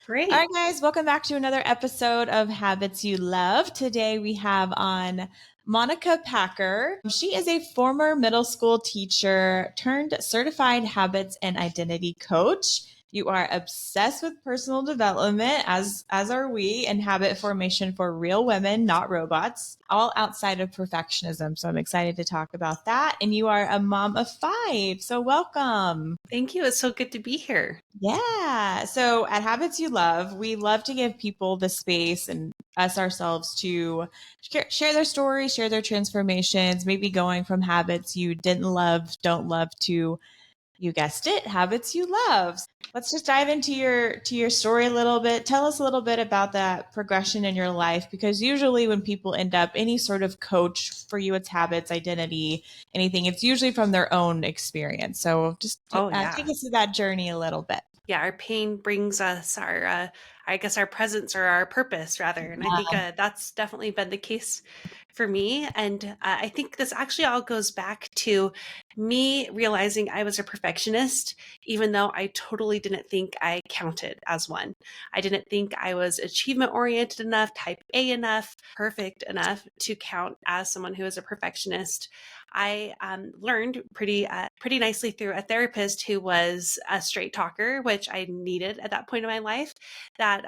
All Great. right, guys, welcome back to another episode of Habits You Love. Today we have on Monica Packer. She is a former middle school teacher turned certified habits and identity coach. You are obsessed with personal development, as are we, and habit formation for real women, not robots, all outside of perfectionism. So I'm excited to talk about that. And you are a mom of five. So welcome. Thank you. It's so good to be here. Yeah. So at Habits You Love, we love to give people the space and us ourselves to share their stories, share their transformations, maybe going from habits you didn't love, don't love to, you guessed it, habits you love. Let's just dive into your story a little bit. Tell us a little bit about that progression in your life, because usually when people end up any sort of coach, for you it's habits, identity, anything, it's usually from their own experience. So just Oh, take yeah. us through that journey a little bit. Yeah. Our pain brings us I guess, our presence or our purpose, rather. And I think that's definitely been the case for me. And I think this actually all goes back to me realizing I was a perfectionist, even though I totally didn't think I counted as one. I didn't think I was achievement oriented enough, type A enough, perfect enough to count as someone who is a perfectionist. I learned pretty nicely through a therapist who was a straight talker, which I needed at that point in my life. That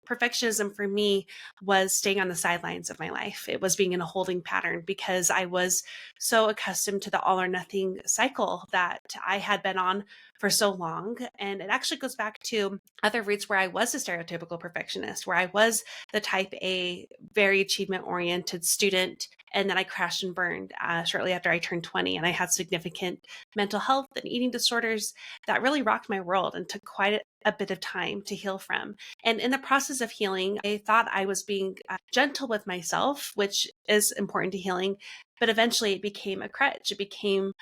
perfectionism for me was staying on the sidelines of my life. It was being in a holding pattern because I was so accustomed to the all or nothing cycle that I had been on for so long. And it actually goes back to other roots where I was a stereotypical perfectionist, where I was the type A, very achievement oriented student. And then I crashed and burned shortly after I turned 20. And I had significant mental health and eating disorders that really rocked my world and took quite a bit of time to heal from. And in the process of healing, I thought I was being gentle with myself, which is important to healing. But eventually it became a crutch. It became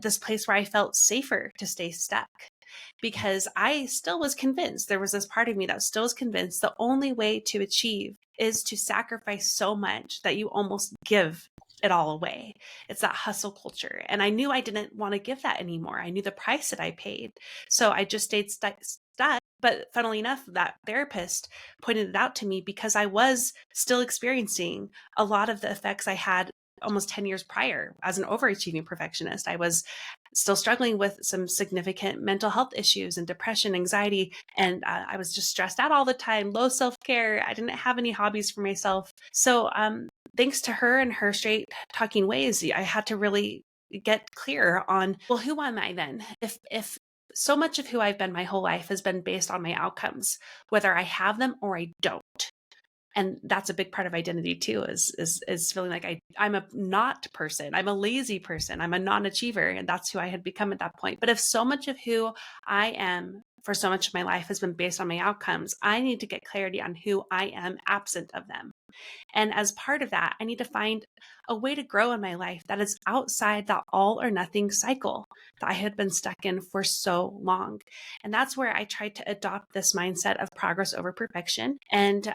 this place where I felt safer to stay stuck, because I still was convinced, there was this part of me that still was convinced the only way to achieve is to sacrifice so much that you almost give it all away. It's that hustle culture. And I knew I didn't want to give that anymore. I knew the price that I paid. So I just stayed stuck. But funnily enough, that therapist pointed it out to me because I was still experiencing a lot of the effects I had almost 10 years prior as an overachieving perfectionist. I was still struggling with some significant mental health issues and depression, anxiety, and I was just stressed out all the time, low self-care. I didn't have any hobbies for myself. So thanks to her and her straight talking ways, I had to really get clear on, well, who am I then? If so much of who I've been my whole life has been based on my outcomes, whether I have them or I don't. And that's a big part of identity too, is feeling like I'm a not person. I'm a lazy person. I'm a non-achiever. And that's who I had become at that point. But if so much of who I am for so much of my life has been based on my outcomes, I need to get clarity on who I am absent of them. And as part of that, I need to find a way to grow in my life that is outside that all or nothing cycle that I had been stuck in for so long. And that's where I tried to adopt this mindset of progress over perfection. And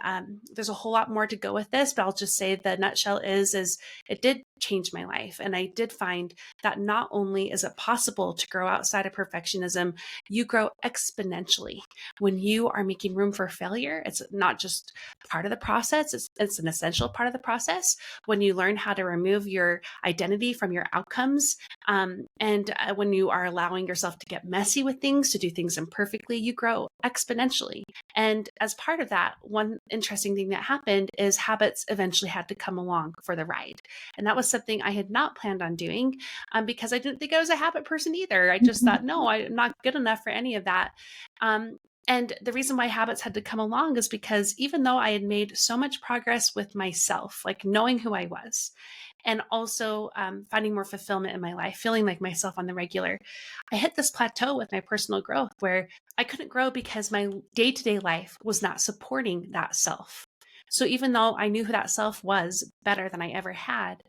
there's a whole lot more to go with this, but I'll just say the nutshell is it did change my life. And I did find that not only is it possible to grow outside of perfectionism, you grow exponentially when you are making room for failure. It's not just part of the process, it's an essential part of the process. When you learn how to remove your identity from your outcomes, and when you are allowing yourself to get messy with things, to do things imperfectly, you grow exponentially. And as part of that, one interesting thing that happened is habits eventually had to come along for the ride. And that was something I had not planned on doing, because I didn't think I was a habit person either. I just thought, no, I'm not good enough for any of that. And the reason why habits had to come along is because even though I had made so much progress with myself, like knowing who I was, and also finding more fulfillment in my life, feeling like myself on the regular, I hit this plateau with my personal growth where I couldn't grow because my day to day life was not supporting that self. So even though I knew who that self was better than I ever had,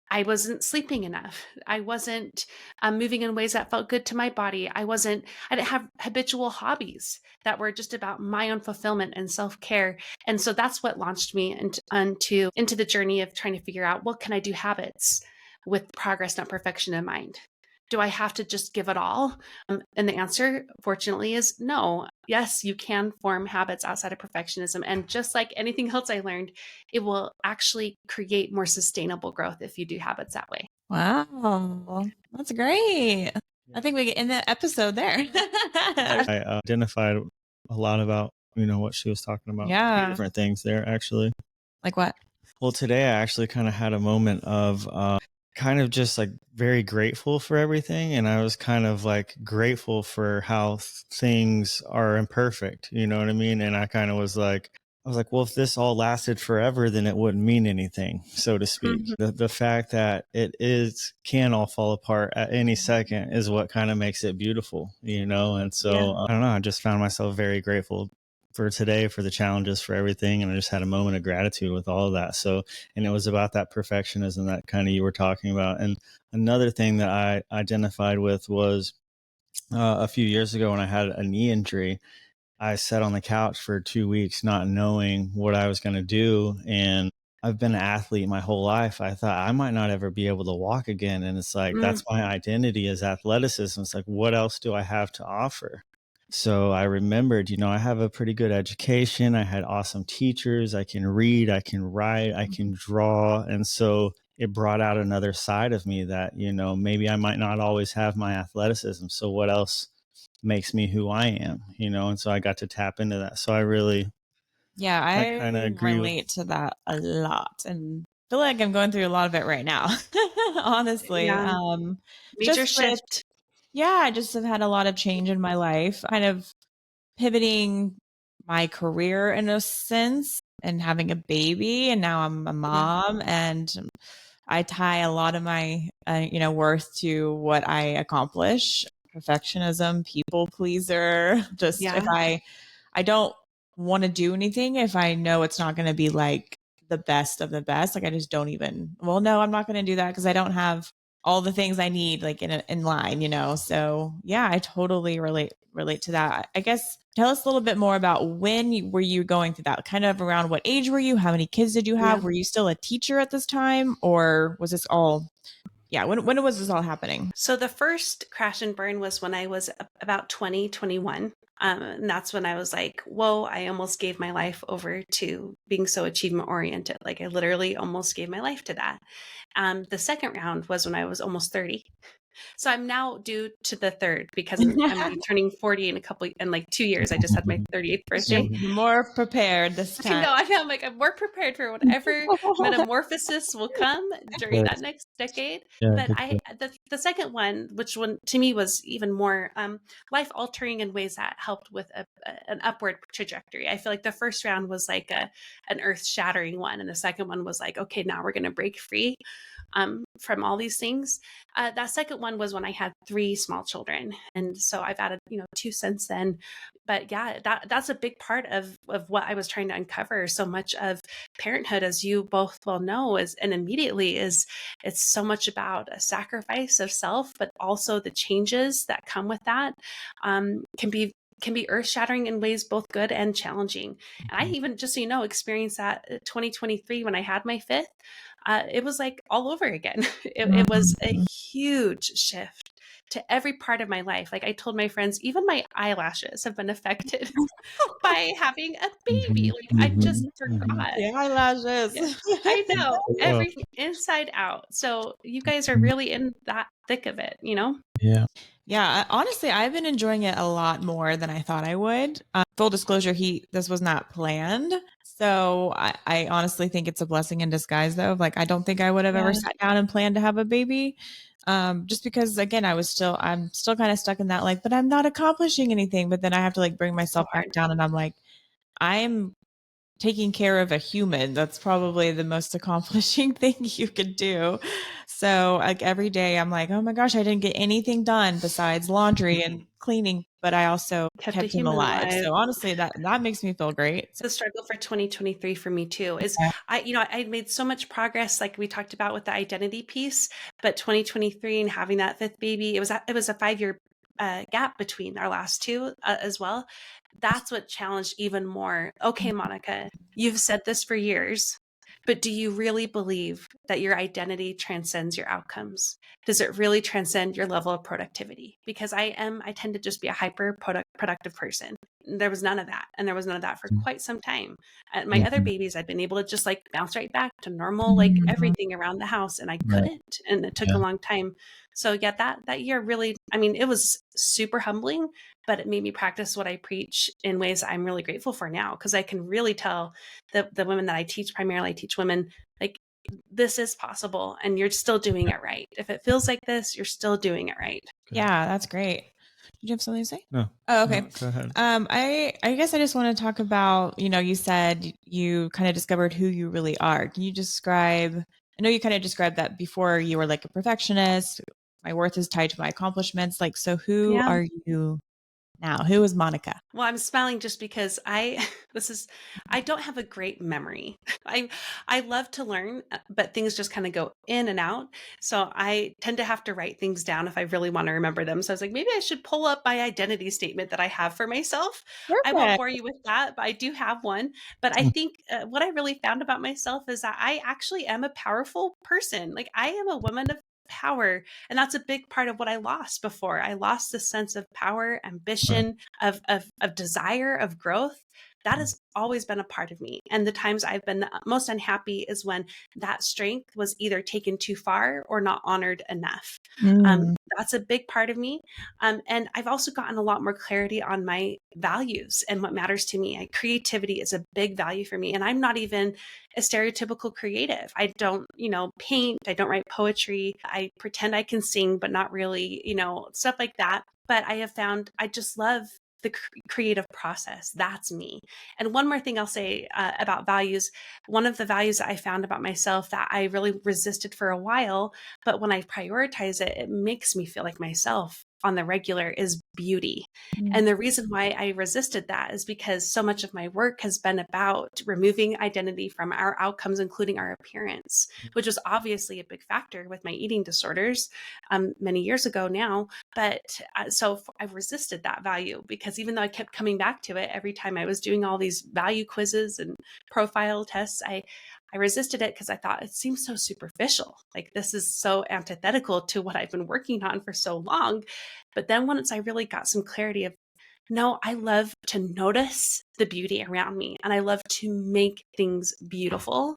I wasn't sleeping enough. I wasn't moving in ways that felt good to my body. I didn't have habitual hobbies that were just about my own fulfillment and self-care. And so that's what launched me into the journey of trying to figure out, what can I do habits with progress, not perfection in mind. do I have to just give it all? And the answer, fortunately, is no. Yes, you can form habits outside of perfectionism. And just like anything else I learned, it will actually create more sustainable growth if you do habits that way. Wow. That's great. I think we get in the episode there. I identified a lot about, what she was talking about. A few Yeah. different things there, actually. Like what? Well, today I actually kind of had a moment of kind of just like very grateful for everything. And I was kind of like grateful for how things are imperfect. You know what I mean? And I was like, well, if this all lasted forever, then it wouldn't mean anything, so to speak. Mhm. The fact that can all fall apart at any second is what kind of makes it beautiful, And Yeah. so I don't know, I just found myself very grateful for today, for the challenges, for everything. And I just had a moment of gratitude with all of that. So, and it was about that perfectionism that kind of you were talking about. And another thing that I identified with was a few years ago when I had a knee injury. I sat on the couch for 2 weeks, not knowing what I was going to do. And I've been an athlete my whole life. I thought I might not ever be able to walk again. And it's like, Mm, that's my identity is athleticism. It's like, what else do I have to offer? So I remembered, I have a pretty good education. I had awesome teachers. I can read, I can write, I can draw. And so it brought out another side of me that, maybe I might not always have my athleticism. So what else makes me who I am, And so I got to tap into that. So Yeah, I kind of I agree with. relate to that a lot and feel like I'm going through a lot of it right now. Honestly. yeah. Major Just with shift. yeah, I just have had a lot of change in my life, kind of pivoting my career in a sense and having a baby, and now I'm a Yeah. mom, and I tie a lot of my worth to what I accomplish. Perfectionism, people pleaser. Just if Yeah. I don't want to do anything if I know it's not going to be like the best of the best. Like I just don't even. Well, no, I'm not going to do that because I don't have all the things I need like in line. So yeah, I totally relate to that. I guess tell us a little bit more about were you going through that? Kind of around what age were you? How many kids did you Yeah. have? Were you still a teacher at this time, or was this all? Yeah, when was this all happening? So the first crash and burn was when I was about 20, 21. And that's when I was like, whoa, I almost gave my life over to being so achievement oriented. Like I literally almost gave my life to that. The second round was when I was almost 30. So I'm now due to the third because I'm be turning 40 in like 2 years. I just had my 38th birthday. You're more prepared this I time. know. I know. I'm like, I'm more prepared for whatever metamorphosis will come during Good. that next decade. Yeah, But good. the second one, which one to me was even more life altering in ways that helped with an upward trajectory. I feel like the first round was like an earth shattering one, and the second one was like, okay, now we're going to break free from all these things. That second one was when I had 3 small children, and so I've added, 2 since then. But yeah, that's a big part of what I was trying to uncover. So much of parenthood, as you both well know, is it's so much about a sacrifice of self, but also the changes that come with that can be earth shattering in ways both good and challenging. And I even, just so you know, experienced that 2023 when I had my fifth. It was like all over again. It was a huge shift to every part of my life. Like I told my friends, even my eyelashes have been affected by having a baby. Mhm, Like I just mhm, mhm. forgot. The eyelashes. Yeah, I know Oh, everything inside out. So you guys are mhm. really in that thick of it, you know? Yeah. Yeah, honestly, I've been enjoying it a lot more than I thought I would. Full disclosure, this was not planned. So I honestly think it's a blessing in disguise, though. Like, I don't think I would have ever Yeah, sat down and planned to have a baby. Just because, again, I'm still kind of stuck in that, like, but I'm not accomplishing anything. But then I have to like bring so myself back hard. down and I'm like, I'm taking care of a human. That's probably the most accomplishing thing you could do. So like every day I'm like, oh my gosh, I didn't get anything done besides laundry and cleaning, but I also Kept a kept him human alive. alive. So honestly, that makes me feel great. So, The struggle for 2023 for me too is yeah. I made so much progress, like we talked about with the identity piece, but 2023 and having that fifth baby, it was a 5 year gap between our last two as well. That's what challenged even more. Okay, Monica, you've said this for years, But do you really believe that your identity transcends your outcomes? Does it really transcend your level of productivity? Because I tend to just be a hyper productive person. There was none of that. And there was none of that for quite some time. At my other Mhm. babies, I'd been able to just like bounce right back to normal, like Mhm. everything around the house. And I Right. couldn't. And it took Yeah. a long time. So yeah, that year really, I mean, it was super humbling, but it made me practice what I preach in ways I'm really grateful for now. Cause I can really tell the women that I teach, primarily I teach women, like this is possible and you're still doing it right. If it feels like this, you're still doing it right. Yeah, that's great. Did you have something to say? No. Oh, okay. No, go ahead. I guess I just want to talk about, you said you kind of discovered who you really are. Can you describe, I know you kind of described that before you were like a perfectionist. My worth is tied to my accomplishments. Like, so who Yeah. are you now? Who is Monica? Well, I'm smiling just because I don't have a great memory. I love to learn, but things just kind of go in and out. So I tend to have to write things down if I really want to remember them. So I was like, maybe I should pull up my identity statement that I have for myself. I won't Perfect. bore you with that, but I do have one. But I Mm. think what I really found about myself is that I actually am a powerful person. Like I am a woman of power, and that's a big part of what I lost before. I lost the sense of power, Right. ambition, of desire, of growth. That has always been a part of me. And the times I've been the most unhappy is when that strength was either taken too far or not honored enough. Mm. That's a big part of me. And I've also gotten a lot more clarity on my values and what matters to me. Creativity is a big value for me. And I'm not even a stereotypical creative. I don't, paint. I don't write poetry. I pretend I can sing, but not really, stuff like that. But I have found I just love the creative process. That's me. And one more thing I'll say about values. One of the values that I found about myself that I really resisted for a while, but when I prioritize it, it makes me feel like myself on the regular is beauty. Mm. And the reason why I resisted that is because so much of my work has been about removing identity from our outcomes, including our appearance, which was obviously a big factor with my eating disorders many years ago now. But so I resisted that value because even though I kept coming back to it every time I was doing all these value quizzes and profile tests, I resisted it because I thought it seems so superficial. Like this is so antithetical to what I've been working on for so long. But then once I really got some clarity of, no, I love to notice the beauty around me and I love to make things beautiful.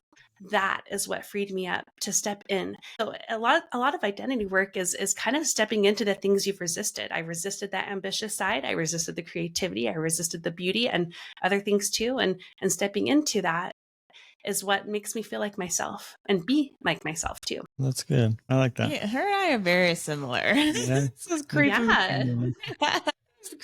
That is what freed me up to step in. So a lot of identity work is kind of stepping into the things you've resisted. I resisted that ambitious side. I resisted the creativity. I resisted the beauty and other things too. And stepping into that is what makes me feel like myself and be like myself too. That's good. I like that. Yeah, her and I are very similar. Yeah. This is creepy. Yeah.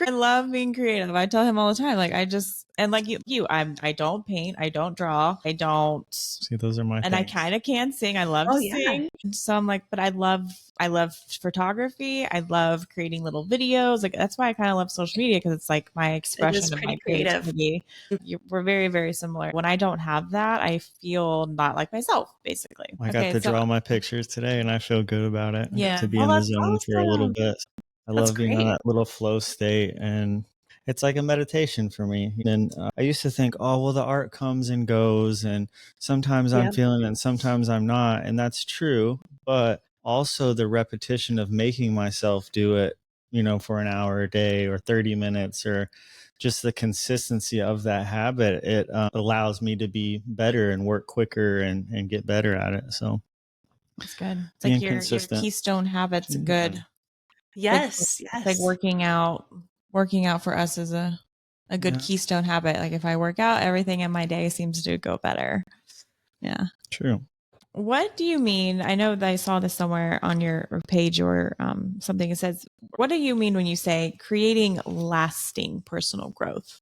I love being creative. I tell him all the time, like I just and like I don't paint, I don't draw, I don't, See, those are my and I things. kind of can sing. I love Oh to yeah. sing, and so I'm like, but I love photography. I love creating little videos. Like that's why I kind of love social media because it's like my It is expression of my pretty creative. creativity. We're very very similar. When I don't have that, I feel not like myself, basically. I got Okay, to so draw my pictures today and I feel good about it. I get yeah, to be Oh, in the that's zone for a little awesome. bit. I That's love being on great. that little flow state, and it's like a meditation for me. And I used to think, oh, well, the art comes and goes, and sometimes I'm Yeah. feeling it and sometimes I'm not. And that's true. But also the repetition of making myself do it, for an hour a day or 30 minutes, or just the consistency of that habit, it allows me to be better and work quicker and get better at it. So it's good. It's like being your consistent. keystone habits. Good. Yes. It's like Yes. working out. Working out for us is a good Yeah, keystone habit. Like if I work out, everything in my day seems to go better. Yeah. true. What do you mean? I know that I saw this somewhere on your page or something. It says, what do you mean when you say creating lasting personal growth?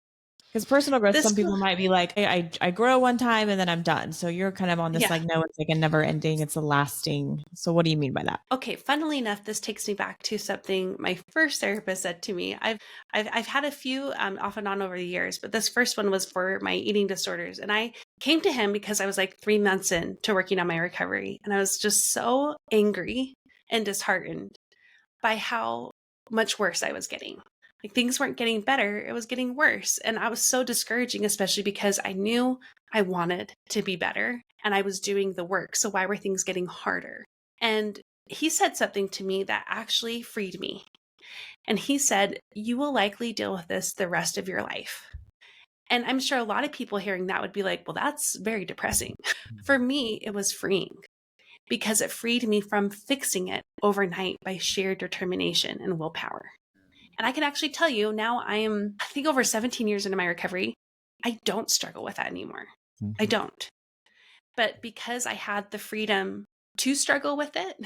Because personal growth, This some people might be like, I grow one time and then I'm done. So you're kind of on this yeah. like, no, it's like a never ending, it's a lasting. So what do you mean by that? Okay, funnily enough, this takes me back to something my first therapist said to me. I've had a few off and on over the years, but this first one was for my eating disorders, and I came to him because I was like 3 months in to working on my recovery, and I was just so angry and disheartened by how much worse I was getting. Like things weren't getting better, it was getting worse. And I was so discouraging, especially because I knew I wanted to be better and I was doing the work. So why were things getting harder? And he said something to me that actually freed me. And he said, "You will likely deal with this the rest of your life." And I'm sure a lot of people hearing that would be like, well, that's very depressing. For me, it was freeing because it freed me from fixing it overnight by sheer determination and willpower. And I can actually tell you now, I think over 17 years into my recovery, I don't struggle with that anymore. I don't. But because I had the freedom to struggle with it,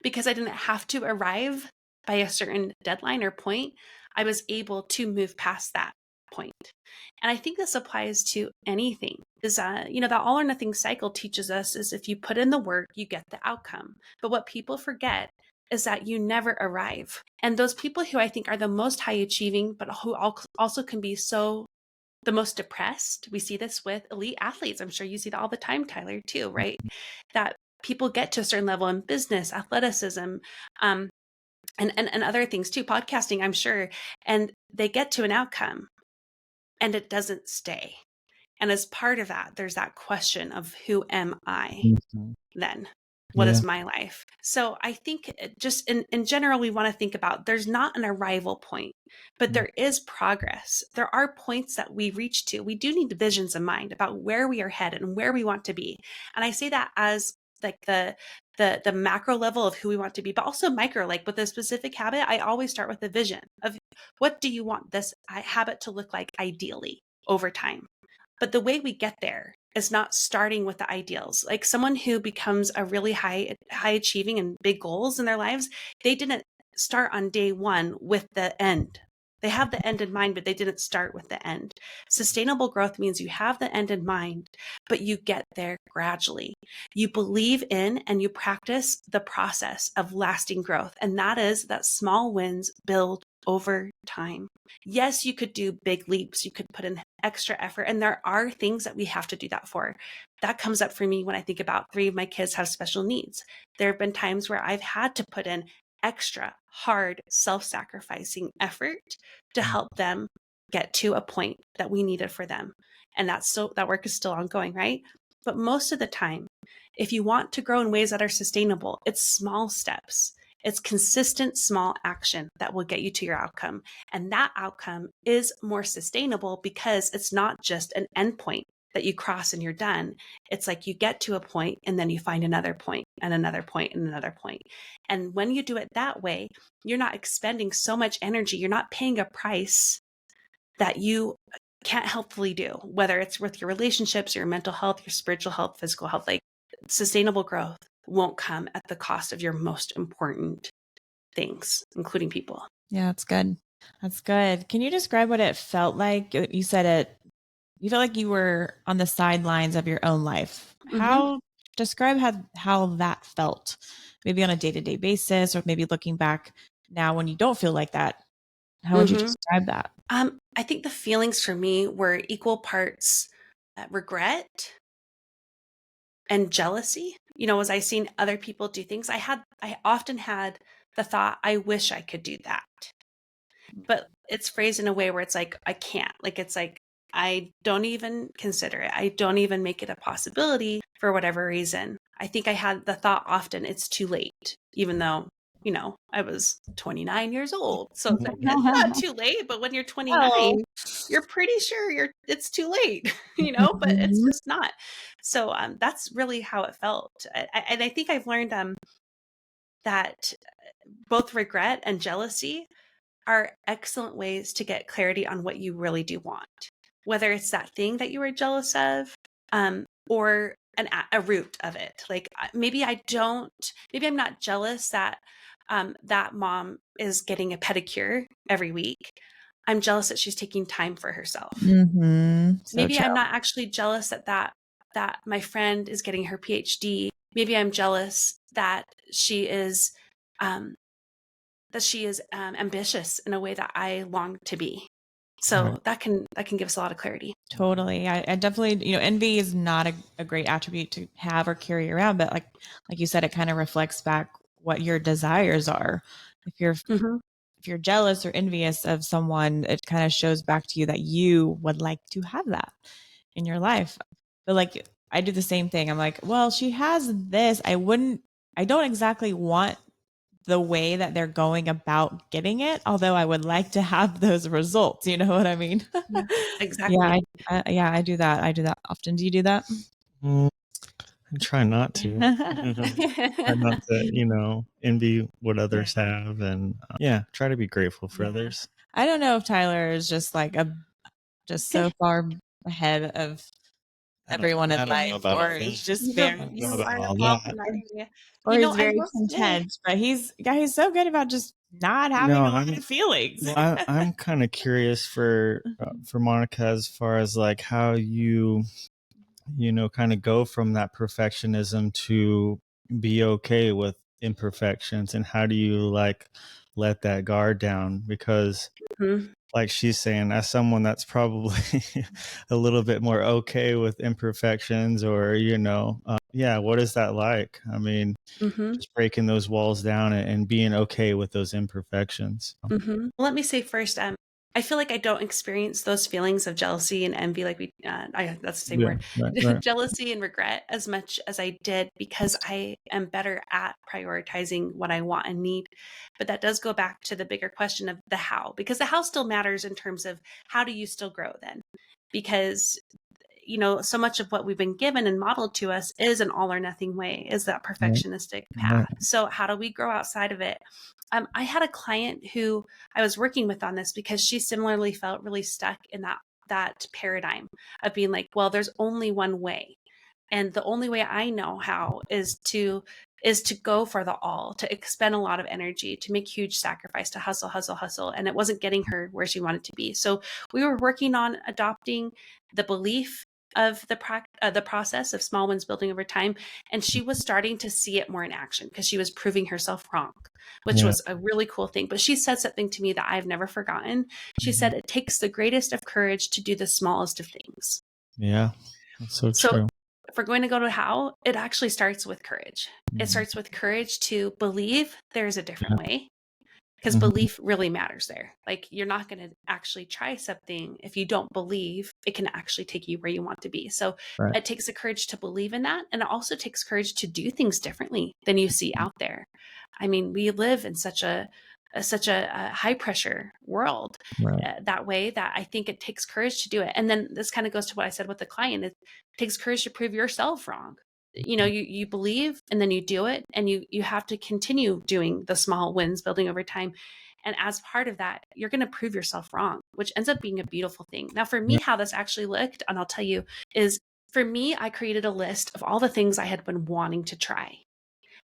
because I didn't have to arrive by a certain deadline or point, I was able to move past that point. And I think this applies to anything. Is the all or nothing cycle teaches us is if you put in the work, you get the outcome. But what people forget is that you never arrive. And those people who I think are the most high achieving, but who also can be so the most depressed, we see this with elite athletes. I'm sure you see that all the time, Tyler, too, right? That people get to a certain level in business, athleticism, and other things too, podcasting, I'm sure, and they get to an outcome and it doesn't stay. And as part of that, there's that question of who am I then? What is my life? So I think just in general, we want to think about there's not an arrival point, but there is progress. There are points that we reach to. We do need visions in mind about where we are headed and where we want to be. And I say that as like the macro level of who we want to be, but also micro, like with a specific habit, I always start with a vision of what do you want this habit to look like ideally over time. But the way we get there is not starting with the ideals. Like someone who becomes a really high achieving and big goals in their lives, they didn't start on day one with the end. They have the end in mind, but they didn't start with the end. Sustainable growth means you have the end in mind, but you get there gradually. You believe in and you practice the process of lasting growth. And that is that small wins build over time. Yes, you could do big leaps. You could put in extra effort. And there are things that we have to do that for. That comes up for me when I think about 3 of my kids have special needs. There have been times where I've had to put in extra hard, self-sacrificing effort to help them get to a point that we needed for them. And that work is still ongoing, right? But most of the time, if you want to grow in ways that are sustainable, it's small steps. It's consistent small action that will get you to your outcome. And that outcome is more sustainable because it's not just an endpoint that you cross and you're done. It's like you get to a point and then you find another point and another point and another point. And when you do it that way, you're not expending so much energy. You're not paying a price that you can't helpfully do, whether it's with your relationships, your mental health, your spiritual health, physical health. Like sustainable growth won't come at the cost of your most important things, including people. Yeah, that's good. That's good. Can you describe what it felt like? You said you felt like you were on the sidelines of your own life. Describe how that felt, maybe on a day-to-day basis, or maybe looking back now when you don't feel like that. How would you describe that? I think the feelings for me were equal parts regret and jealousy. As I seen other people do things, I often had the thought, I wish I could do that. But it's phrased in a way where it's like, I can't. Like, it's like, I don't even consider it. I don't even make it a possibility for whatever reason. I think I had the thought often, it's too late, even though, I was 29 years old. So it's not too late, but when you're 29, you're pretty sure it's too late, but it's just not. So that's really how it felt. And I think I've learned that both regret and jealousy are excellent ways to get clarity on what you really do want, whether it's that thing that you were jealous of, or a root of it. Like maybe I'm not jealous that that mom is getting a pedicure every week. I'm jealous that she's taking time for herself. Maybe I'm not actually jealous that my friend is getting her PhD. Maybe I'm jealous that she is ambitious in a way that I long to be. So that can give us a lot of clarity. Totally. I definitely, envy is not a great attribute to have or carry around, but like you said, it kind of reflects back what your desires are. If you're if you're jealous or envious of someone, it kind of shows back to you that you would like to have that in your life. But like I do the same thing. I'm like, well, she has this. I don't exactly want the way that they're going about getting it, although I would like to have those results. You know what I mean? Yeah, exactly. Yeah, I do that. I do that often. Do you do that? Mm, I try not to. Try not to, envy what others have, and try to be grateful for others. I don't know if Tyler is just like just so far ahead of everyone in life, or he's just very, you are the bomb in that area. or he's I very will say, content. But he's so good about just not having a lot of feelings. I'm kind of curious for Monica, as far as like how you kind of go from that perfectionism to be okay with imperfections, and how do you like let that guard down? Because like she's saying, as someone that's probably a little bit more okay with imperfections, or what is that like? I mean, just breaking those walls down and being okay with those imperfections. Let me say first, I feel like I don't experience those feelings of jealousy and envy, like that's the same word, Right. jealousy and regret, as much as I did, because I am better at prioritizing what I want and need. But that does go back to the bigger question of the how, because the how still matters in terms of how do you still grow then? Because so much of what we've been given and modeled to us is an all or nothing way, is that perfectionistic path. So how do we grow outside of it? I had a client who I was working with on this, because she similarly felt really stuck in that paradigm of being like, well, there's only one way. And the only way I know how is to go for the all, to expend a lot of energy, to make huge sacrifice, to hustle, hustle, hustle. And it wasn't getting her where she wanted to be. So we were working on adopting the belief of the process of small wins building over time. And she was starting to see it more in action, because she was proving herself wrong, which was a really cool thing. But she said something to me that I've never forgotten. She said, it takes the greatest of courage to do the smallest of things. Yeah, that's so true. If we're going to go to how, it actually starts with courage. It starts with courage to believe there's a different way, because belief really matters there. Like, you're not going to actually try something if you don't believe it can actually take you where you want to be. So it takes the courage to believe in that. And it also takes courage to do things differently than you see out there. I mean, we live in such a high pressure world that way, that I think it takes courage to do it. And then this kind of goes to what I said with the client. It takes courage to prove yourself wrong. You believe, and then you do it, and you have to continue doing the small wins building over time. And as part of that, you're going to prove yourself wrong, which ends up being a beautiful thing. Now, for me, how this actually looked, and I'll tell you, is for me, I created a list of all the things I had been wanting to try,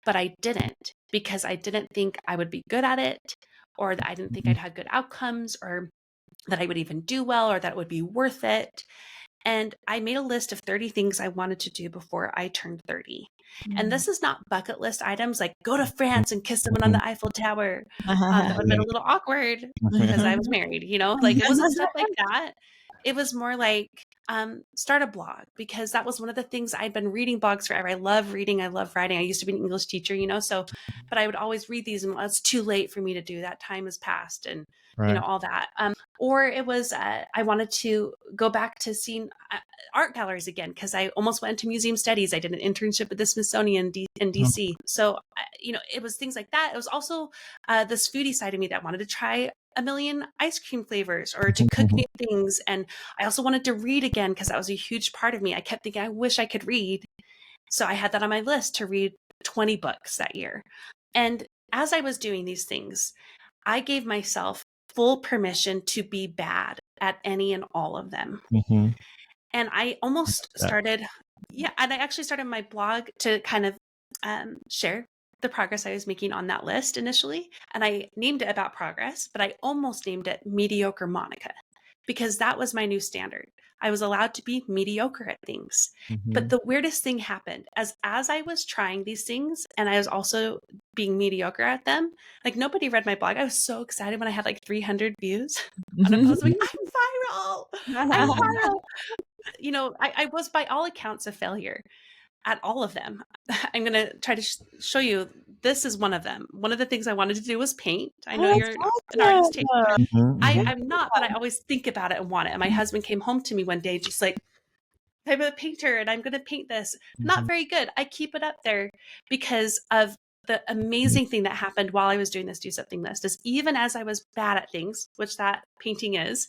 but I didn't, because I didn't think I would be good at it, or that I didn't think I'd have good outcomes, or that I would even do well, or that it would be worth it. And I made a list of 30 things I wanted to do before I turned 30. And this is not bucket list items like go to France and kiss someone on the Eiffel Tower. That would have been a little awkward because I was married, like it wasn't stuff like that. It was more like start a blog, because that was one of the things I'd been reading blogs forever. I love reading. I love writing. I used to be an English teacher, but I would always read these, and well, it's too late for me to do that. Time has passed, and all that. Or it was, I wanted to go back to seeing art galleries again, because I almost went into museum studies. I did an internship at the Smithsonian in DC. So, it was things like that. It was also this foodie side of me that wanted to try a million ice cream flavors, or to cook new things. And I also wanted to read again, because that was a huge part of me. I kept thinking, I wish I could read. So I had that on my list to read 20 books that year. And as I was doing these things, I gave myself full permission to be bad at any and all of them. And I almost started, and I actually started my blog to kind of share the progress I was making on that list initially. And I named it About Progress, but I almost named it Mediocre Monica, because that was my new standard. I was allowed to be mediocre at things. But the weirdest thing happened as I was trying these things, and I was also being mediocre at them. Like, nobody read my blog. I was so excited when I had like 300 views on a post. Like, I'm viral. I was by all accounts a failure at all of them. I'm going to try to show you this is one of them. One of the things I wanted to do was paint. I know Oh, you're an that's artist, Taylor. awesome. I'm not, but I always think about it and want it. And my husband came home to me one day, just like, I'm a painter and I'm going to paint this. Not very good. I keep it up there because of the amazing thing that happened while I was doing this Do Something list. Is even as I was bad at things, which that painting is,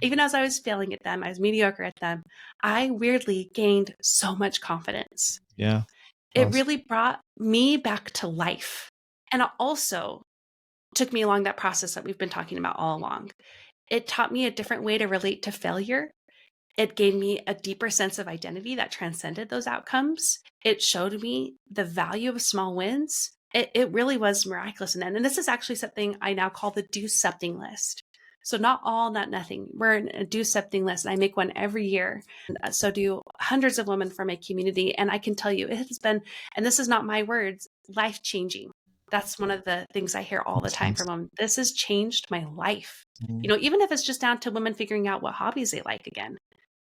even as I was failing at them, I was mediocre at them, I weirdly gained so much confidence. Yeah. It Awesome. really brought me back to life. And it also took me along that process that we've been talking about all along. It taught me a different way to relate to failure. It gave me a deeper sense of identity that transcended those outcomes. It showed me the value of small wins. It really was miraculous. And this is actually something I now call the Do Something list. So not all, not nothing. We're in a Do Something list, and I make one every year. So do hundreds of women from my community. And I can tell you, it has been, and this is not my words, life-changing. That's one of the things I hear all the time from women. This has changed my life. You know, even if it's just down to women figuring out what hobbies they like again.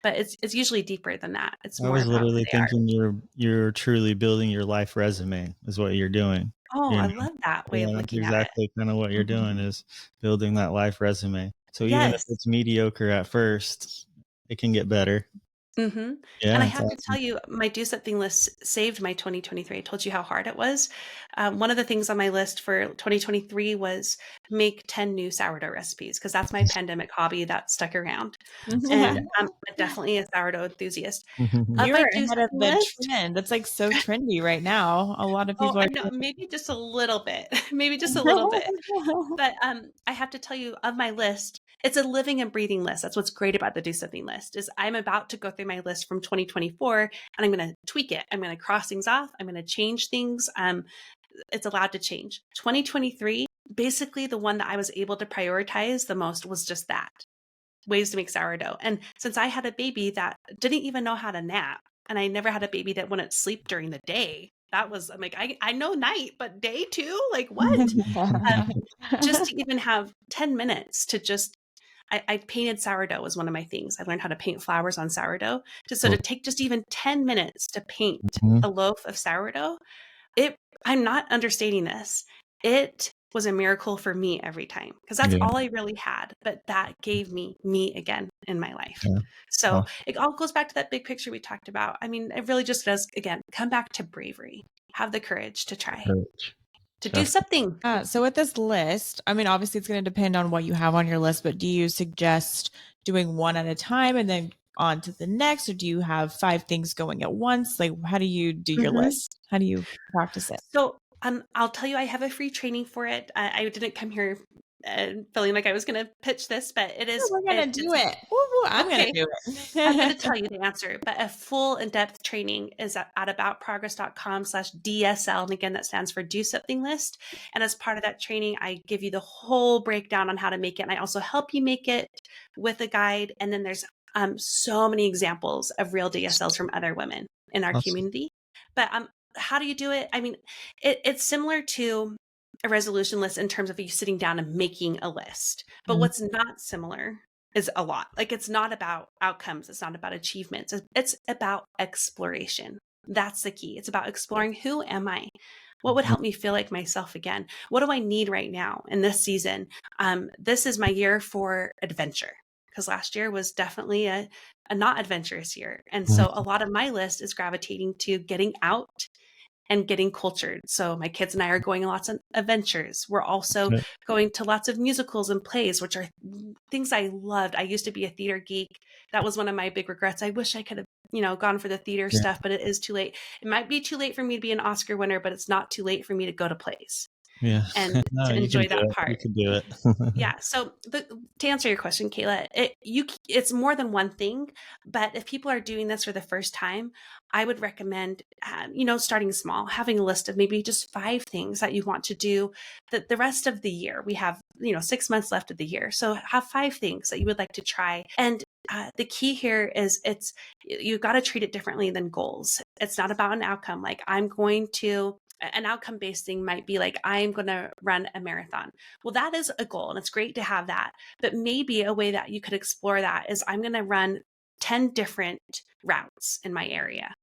But it's usually deeper than that. It's I more was about who literally they are. thinking you're truly building your life resume is what you're doing. Oh, You I know? love that way of Yeah, that's looking at it. exactly kind of what you're doing is building that life resume. So even if Yes. it's mediocre at first, it can get better. Mm-hmm. And I Yeah, it's have to tell awesome. you, my Do Something list saved my 2023. I told you how hard it was. One of the things on my list for 2023 was make 10 new sourdough recipes, because that's my pandemic hobby that stuck around. And I'm definitely a sourdough enthusiast. Of You're my Do ahead of Something the list, trend. That's like so trendy right now. A lot of oh, people are I know, doing maybe just a little bit, maybe just a little bit. But I have to tell you, of my list, it's a living and breathing list. That's what's great about the Do Something list is I'm about to go through my list from 2024 and I'm going to tweak it. I'm going to cross things off. I'm going to change things. It's allowed to change. 2023, basically the one that I was able to prioritize the most was just that, ways to make sourdough. And since I had a baby that didn't even know how to nap, and I never had a baby that wouldn't sleep during the day, that was, I'm like, I know night, but day too? Like what? Just to even have 10 minutes to just, I painted sourdough was one of my things. I learned how to paint flowers on sourdough. So to take just even 10 minutes to paint Mhm. a loaf of sourdough, it, I'm not understating this. It was a miracle for me every time because that's Yeah. all I really had. But that gave me again in my life. Yeah. So it all goes back to that big picture we talked about. I mean, it really just does, again, come back to bravery. Have the courage to try, Courage. to do Definitely. something. So with this list, I mean, obviously it's going to depend on what you have on your list, but do you suggest doing one at a time and then on to the next, or do you have 5 things going at once? Like, how do you do your list? How do you practice it? So I'll tell you, I have a free training for it. I didn't come here feeling like I was going to pitch this, but it Yeah, is. we're gonna do It's it. Woo, woo, I'm gonna okay. do I'm going to it. tell you the answer, but a full in-depth training is at aboutprogress.com/DSL. And again, that stands for Do Something List. And as part of that training, I give you the whole breakdown on how to make it. And I also help you make it with a guide. And then there's so many examples of real DSLs from other women in our Awesome. community. But how do you do it? I mean, it's similar to a resolution list in terms of you sitting down and making a list. But what's not similar is a lot. Like it's not about outcomes. It's not about achievements. It's about exploration. That's the key. It's about exploring who am I? What would help me feel like myself again? What do I need right now in this season? This is my year for adventure because last year was definitely a not adventurous year. And so a lot of my list is gravitating to getting out and getting cultured. So my kids and I are going on lots of adventures. We're also going to lots of musicals and plays, which are things I loved. I used to be a theater geek. That was one of my big regrets. I wish I could have, gone for the theater Yeah. stuff, but it is too late. It might be too late for me to be an Oscar winner, but it's not too late for me to go to plays Yeah. and No, to you can enjoy do that it. You part. can do it. Yeah. So to answer your question, Kayla, it's more than one thing. But if people are doing this for the first time, I would recommend, starting small, having a list of maybe just 5 things that you want to do the rest of the year. We have, 6 months left of the year. So have 5 things that you would like to try. And the key here is you've got to treat it differently than goals. It's not about an outcome. Like an outcome based thing might be like, I'm going to run a marathon. Well, that is a goal and it's great to have that. But maybe a way that you could explore that is I'm going to run 10 different routes in my area.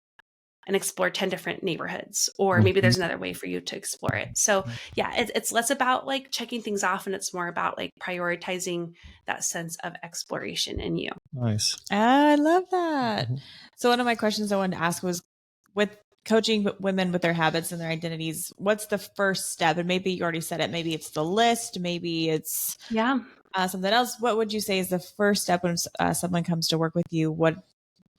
and explore 10 different neighborhoods, or maybe there's another way for you to explore it. So yeah, it's less about like checking things off, and it's more about like prioritizing that sense of exploration in you. Nice. I love that. So one of my questions I wanted to ask was, with coaching women with their habits and their identities, what's the first step? And maybe you already said it. Maybe it's the list. Maybe it's something else. What would you say is the first step when someone comes to work with you? What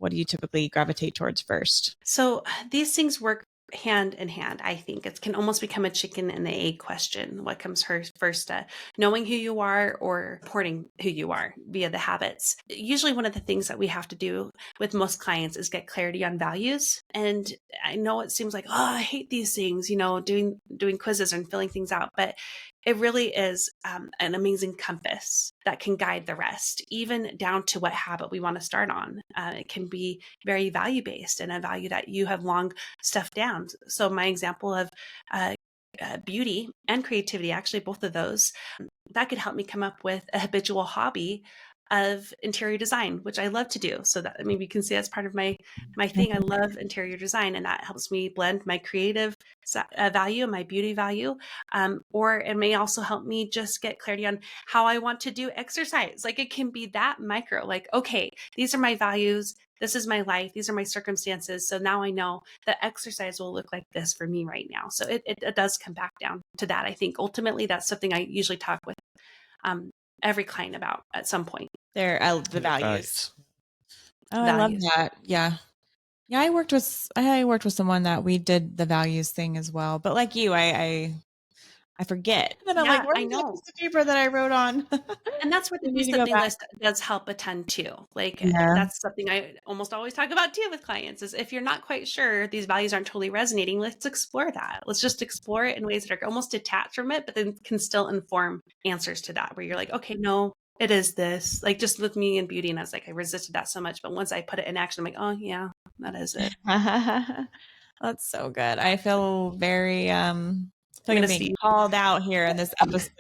do you typically gravitate towards first? So these things work hand in hand. I think it can almost become a chicken and the egg question. What comes first, knowing who you are or reporting who you are via the habits? Usually one of the things that we have to do with most clients is get clarity on values. And I know it seems like, oh, I hate these things, doing quizzes and filling things out, but it really is an amazing compass that can guide the rest, even down to what habit we want to start on. It can be very value-based and a value that you have long stuffed down. So my example of beauty and creativity, actually both of those, that could help me come up with a habitual hobby of interior design, which I love to do. So that maybe you can see that's part of my thing. I love interior design, and that helps me blend my creative value and my beauty value. Or it may also help me just get clarity on how I want to do exercise. Like it can be that micro, like, okay, these are my values. This is my life. These are my circumstances. So now I know that exercise will look like this for me right now. So it does come back down to that. I think ultimately that's something I usually talk with every client about at some point. The values. Oh, I love Values. that. Yeah. Yeah, I worked with someone that we did the values thing as well. But like you, I forget. And I'm like, Yeah, where's I that know. piece of paper that I wrote on? And that's where the I need to go de-slipping back. list does help a ton too. Like Yeah. that's something I almost always talk about too with clients is if you're not quite sure these values aren't totally resonating, let's explore that. Let's just explore it in ways that are almost detached from it, but then can still inform answers to that where you're like, okay, no, it is this. Like just with me and beauty. And I was like, I resisted that so much. But once I put it in action, I'm like, oh yeah, that is it. That's so good. I feel very I'm like going I'm to being see. called out here in this episode.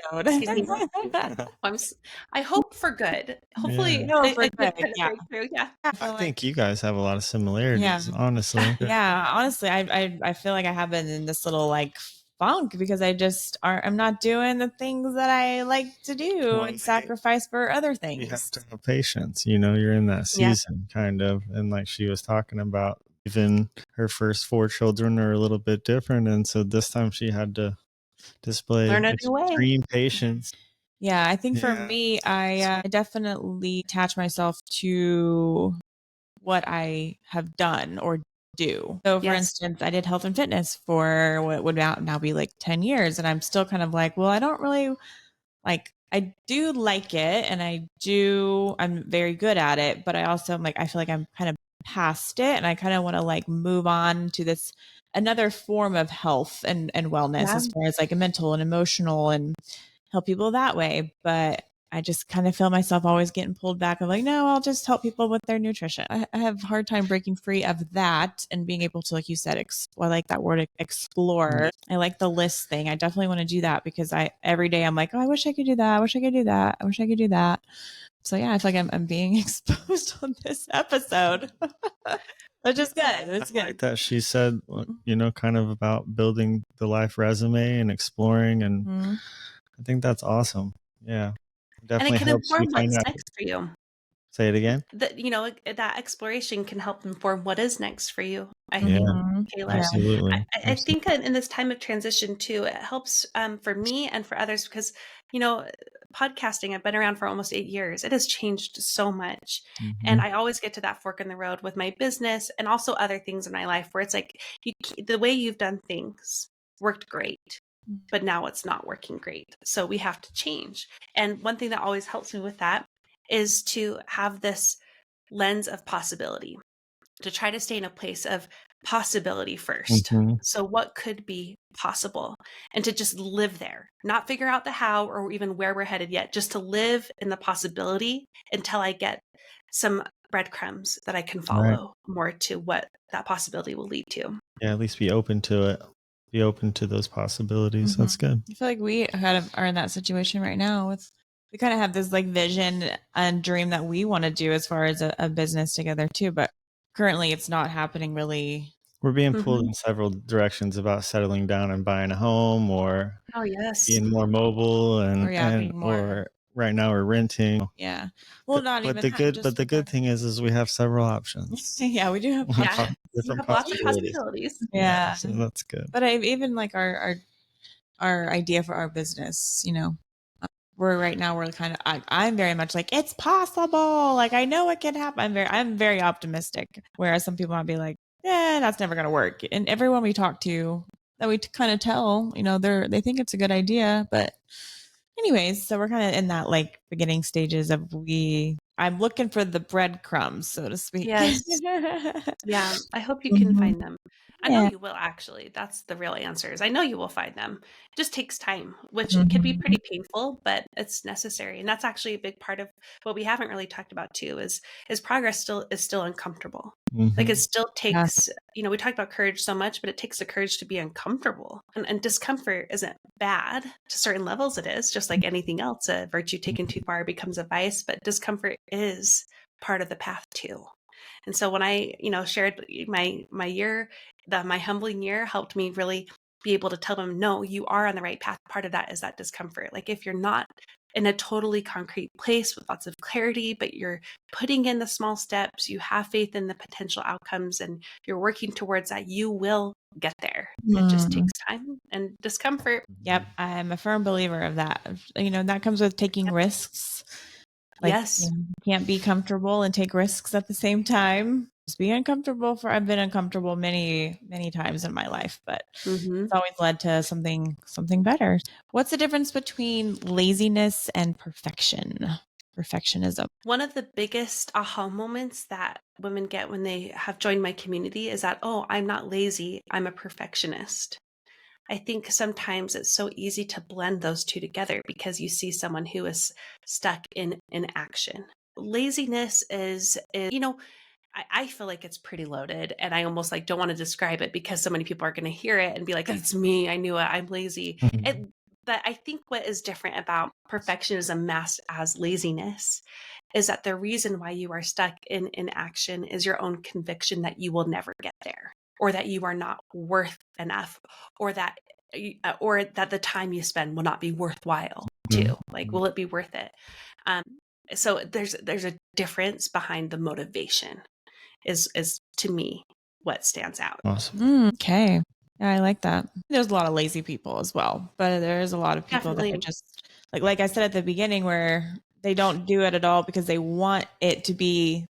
I hope for good. Hopefully, No, for a good good. kind of Yeah. breakthrough. Yeah. I think you guys have a lot of similarities, honestly. Yeah, honestly, I feel like I have been in this little like funk because I'm not doing the things that I like to do and sacrifice for other things. You have to have patience. You're in that season kind of. And like she was talking about, even her first 4 children are a little bit different. And so this time she had to display Learn a new way. extreme patience. Yeah, I think for me, I definitely attach myself to what I have done or do. So, for instance, I did health and fitness for what would now be like 10 years. And I'm still kind of like, well, I don't really like, I do like it and I'm very good at it. But I also am like, I feel like I'm kind of past it and I kind of want to like move on to this another form of health and wellness as far as like a mental and emotional and help people that way. But I just kind of feel myself always getting pulled back. I'm like, no, I'll just help people with their nutrition. I have a hard time breaking free of that and being able to, like you said, I like that word, explore. I like the list thing. I definitely want to do that because every day I'm like, oh, I wish I could do that. I wish I could do that. I wish I could do that. So yeah, I feel like I'm being exposed on this episode. Which is good. It's good. Like that she said, kind of about building the life resume and exploring. And I think that's awesome. Yeah. And it can helps you inform find what's out. next for you. Say it again. That exploration can help inform what is next for you. I Yeah, think, Kayla. absolutely. I think in this time of transition too, it helps for me and for others because, podcasting, I've been around for almost 8 years. It has changed so much. And I always get to that fork in the road with my business and also other things in my life where it's like the way you've done things worked great, but now it's not working great. So we have to change. And one thing that always helps me with that is to have this lens of possibility, to try to stay in a place of possibility first. So what could be possible, and to just live there, not figure out the how or even where we're headed yet, just to live in the possibility until I get some breadcrumbs that I can follow more to what that possibility will lead to. Yeah, at least be open to it. Be open to those possibilities. That's good. I feel like we kind of are in that situation right now. We kind of have this like vision and dream that we want to do as far as a business together too, but currently it's not happening really We're being pulled Mhm. in several directions about settling down and buying a home or Oh, yes. being more mobile Or yeah, and being more or right now we're renting. yeah. Well, not But even the that, good but just the with our good thing is we have several options. yeah, we do have Yeah. options. You Different have lots of possibilities. possibilities. Yeah, Yeah. so that's good. But I even like our idea for our business, you know, we're right now we're kind of I'm very much like it's possible. Like I know it can happen. I'm very optimistic. Whereas some people might be like, that's never gonna work. And everyone we talk to that we kind of tell, you know, they think it's a good idea. But anyways, so we're kind of in that like beginning stages of I'm looking for the breadcrumbs, so to speak. Yes. Yeah, I hope you can Mhm. find them. I know Yeah. you will actually. That's the real answer is I know you will find them. It just takes time, which can be Mhm. pretty painful, but it's necessary. And that's actually a big part of what we haven't really talked about too is progress still uncomfortable. Like it Mhm. still Yeah. takes, we talk about courage so much, but it takes the courage to be uncomfortable. And discomfort isn't bad. To certain levels it is, just like anything else. A virtue taken too far becomes a vice, but discomfort is part of the path too. And so when I, shared my year, my humbling year helped me really be able to tell them, no, you are on the right path. Part of that is that discomfort. Like if you're not in a totally concrete place with lots of clarity, but you're putting in the small steps, you have faith in the potential outcomes, and you're working towards that, you will get there. It just Mm. takes time and discomfort. Yep, I'm a firm believer of that. You know, that comes with taking risks. Like, Yes. you can't be comfortable and take risks at the same time. Just be uncomfortable I've been uncomfortable many, many times in my life, but Hmm. it's always led to something better. What's the difference between laziness and perfectionism? One of the biggest aha moments that women get when they have joined my community is that, oh, I'm not lazy, I'm a perfectionist. I think sometimes it's so easy to blend those two together because you see someone who is stuck in action. Laziness is I feel like it's pretty loaded and I almost like don't want to describe it because so many people are going to hear it and be like, it's me. I knew it. I'm lazy. But I think what is different about perfectionism masked as laziness is that the reason why you are stuck in inaction is your own conviction that you will never get there or that you are not worth enough or that the time you spend will not be worthwhile too. Like, will it be worth it? Um, so there's a difference behind the motivation is to me what stands out. Awesome. Okay. Yeah, I like that. There's a lot of lazy people as well, but there's a lot of people that are Definitely. just like I said at the beginning, where they don't do it at all because they want it to be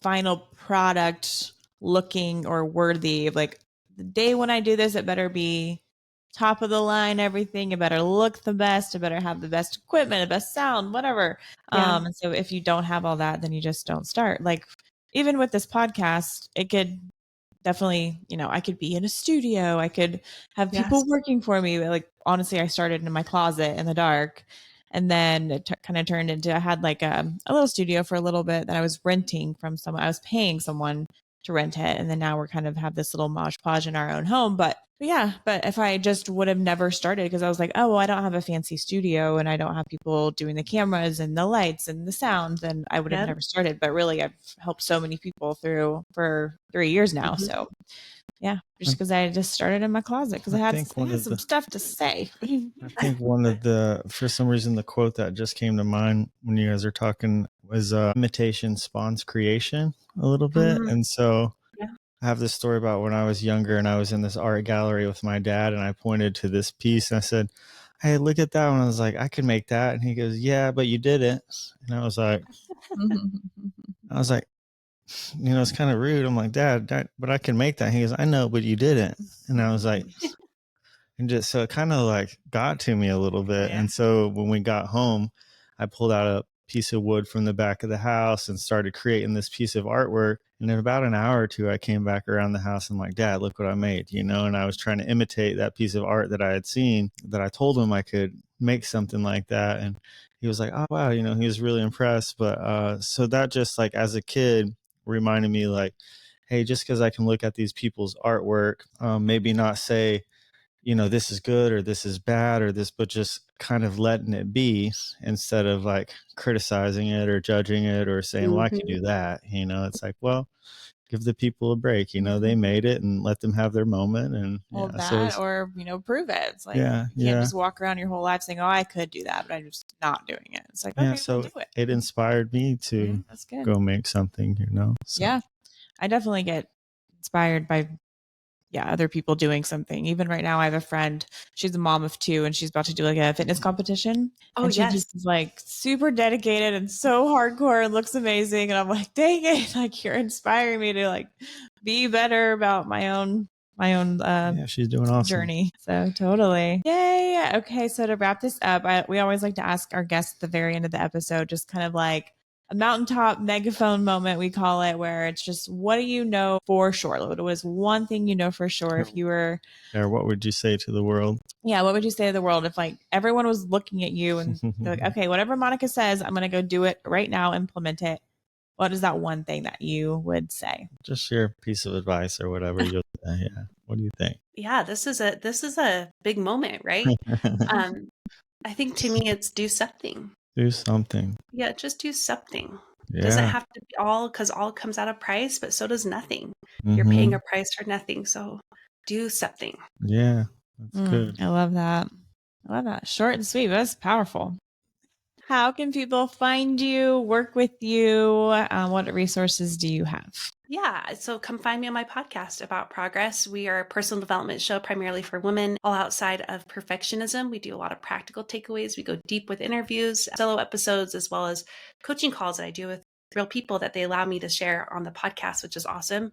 final product looking or worthy of like the day when I do this, it better be top of the line, everything. It better look the best. It better have the best equipment, the best sound, whatever. Yeah. And so if you don't have all that, then you just don't start. Like even with this podcast, it could definitely, you know, I could be in a studio. I could have Yes. people working for me. Like, honestly, I started in my closet in the dark. And then it kind of turned into, I had like a little studio for a little bit that I was renting from someone. I was paying someone to rent it. And then now we're kind of have this little mosh podge in our own home. But yeah, but if I just would have never started because I was like, oh, well, I don't have a fancy studio and I don't have people doing the cameras and the lights and the sound, then I would have Yep. never started. But really, I've helped so many people through for 3 years now. Mhm. So yeah, just because I just started in my closet because I I think one had of some the stuff to say. I think one of the for some reason the quote that just came to mind when you guys are talking was imitation spawns creation a little bit. Mhm. And so Yeah. I have this story about when I was younger and I was in this art gallery with my dad and I pointed to this piece and I said, "Hey, look at that one." I was like, "I can make that." And he goes, "Yeah, but you didn't." And I was like, it's kind of rude. I'm like, Dad, but I can make that. He goes, "I know, but you didn't." And I was like, and just so it kind of like got to me a little bit. Yeah. And so when we got home, I pulled out a piece of wood from the back of the house and started creating this piece of artwork. And in about an hour or two, I came back around the house and I'm like, "Dad, look what I made," and I was trying to imitate that piece of art that I had seen, that I told him I could make something like that. And he was like, "Oh, wow." He was really impressed. But so that just like as a kid reminded me like, hey, just because I can look at these people's artwork, maybe not say, this is good or this is bad or this, but just kind of letting it be instead of like criticizing it or judging it or saying, well, I could Mhm. do that. It's like, well, give the people a break. You know, they made it, and let them have their moment. And Well, yeah, so that or, prove it. It's like yeah, you can't yeah, just walk around your whole life saying, "Oh, I could do that," but I'm just not doing it. It's like, yeah. okay, well, So do it. it inspired me to That's good. go make something. You know, so. Yeah, I definitely get inspired by other people doing something. Even right now, I have a friend. She's a mom of 2, and she's about to do like a fitness competition. Oh, And she yes. just is like super dedicated and so hardcore and looks amazing. And I'm like, dang it, like you're inspiring me to like be better about my own Yeah, she's doing awesome. journey. So totally. Yay. Okay. So to wrap this up, we always like to ask our guests at the very end of the episode, just kind of like a mountaintop megaphone moment, we call it, where it's just, what do you know for sure? What was one thing you know for sure if you were, or what would you say to the world? Yeah, what would you say to the world if like everyone was looking at you and they're like, okay, whatever Monica says, I'm going to go do it right now, implement it. What is that one thing that you would say? Just share a piece of advice or whatever you'll say. Yeah. What do you think? Yeah, this is a big moment, right? I think to me it's do something. Do something. Yeah, just do something. Yeah. Doesn't have to be all, because all comes at a price, but so does nothing. Mm-hmm. You're paying a price for nothing. So do something. Yeah, that's good. I love that. I love that. Short and sweet. That's powerful. How can people find you, work with you? What resources do you have? Yeah, so come find me on my podcast About Progress. We are a personal development show primarily for women, all outside of perfectionism. We do a lot of practical takeaways. We go deep with interviews, solo episodes, as well as coaching calls that I do with real people that they allow me to share on the podcast, which is awesome.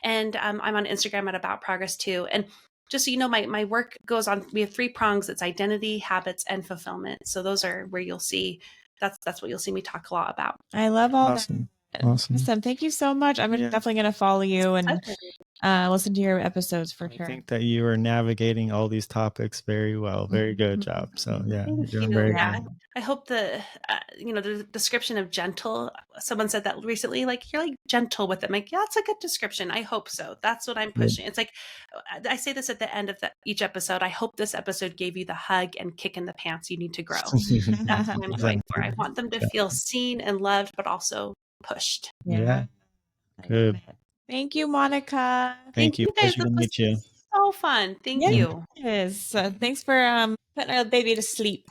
And I'm on Instagram at About Progress too. And just so you know, my work goes on, we have 3 prongs. It's identity, habits, and fulfillment. So those are where you'll see, that's what you'll see me talk a lot about. I love all Awesome. that. Awesome. Thank you so much. I'm definitely going to follow you and listen to your episodes for sure. I think that you are navigating all these topics very well. Very good job. So yeah, you're doing very good. I hope the description of gentle, someone said that recently, like, you're like gentle with it. I'm like, yeah, that's a good description. I hope so. That's what I'm pushing. It's like, I say this at the end of each episode. I hope this episode gave you the hug and kick in the pants you need to grow. That's what I'm going for. I want them to feel seen and loved, but also pushed. Yeah. Good. Thank you, Monica. Thank you. guys. Pleasure to meet you. So fun. Thank you. Yes. Thanks for putting our baby to sleep.